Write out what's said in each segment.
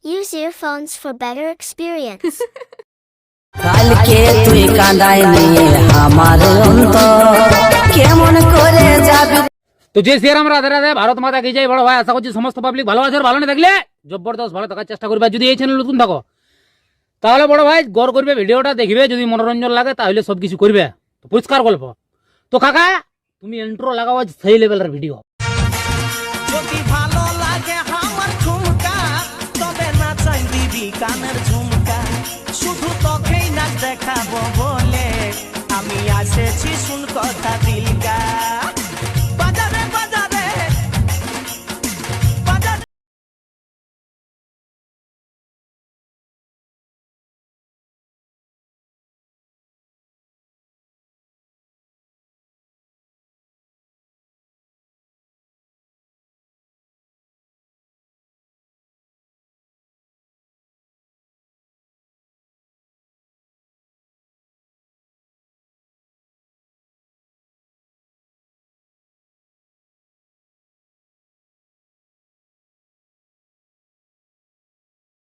Use earphones for better experience. কালকে তুই কাঁদাইনি আমার অন্তর কেমন করে যাবি। তো যে শ্রীরাম রাধে রাধে, ভারত মাতা কি জয়। বড় ভাই আশা করছি সমস্ত পাবলিক ভালো আছে। ভালো না দেখলে জবরদস্ত ভালো থাকার চেষ্টা করবে। যদি এই চ্যানেল নতুন থাকো তাহলে বড় ভাই গড় করবে, ভিডিওটা দেখবে, যদি মনোরঞ্জন লাগে তাহলে সবকিছু করবে। তো পরিষ্কার গল্প। তো কাকা তুমি ইন্ট্রো লাগাও, সেই লেভেলের ভিডিও। যদি ভালো লাগে আমার ঠুমকা তবে নাচাই দিবি কানের ঝুমকা, শুধু তোকেই নাচ দেখাবো বলে আমি আসেছি শুন কথা দিলকা। বাজারে বাজারে বাজারে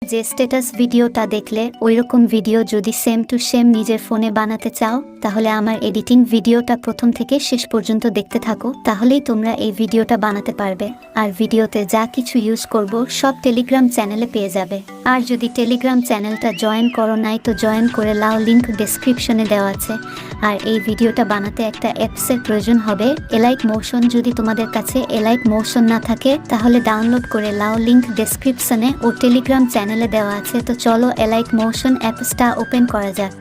যে স্ট্যাটাস ভিডিওটা দেখলে ওইরকম ভিডিও যদি সেম টু সেম নিজের ফোনে বানাতে চাও তাহলে আমার এডিটিং ভিডিওটা প্রথম থেকে শেষ পর্যন্ত দেখতে থাকো, তাহলেই তোমরা এই ভিডিওটা বানাতে পারবে। আর ভিডিওতে যা কিছু ইউজ করব সব টেলিগ্রাম চ্যানেলে পেয়ে যাবে। আর যদি টেলিগ্রাম চ্যানেলটা জয়েন করো নাই তো জয়েন করে লাও, লিঙ্ক ডেসক্রিপশনে দেওয়া আছে। আর এই ভিডিওটা বানাতে একটা অ্যাপসের প্রয়োজন হবে, 𝗪𝗓𝗡𝗏। যদি তোমাদের কাছে 𝗪𝗓𝗡𝗏 না থাকে তাহলে ডাউনলোড করে লাও, লিঙ্ক ডেসক্রিপশনে ও টেলিগ্রাম চ্যানেলে দেওয়া আছে। তো চলো 𝗪𝗓𝗡𝗏 অ্যাপসটা ওপেন করা যাক।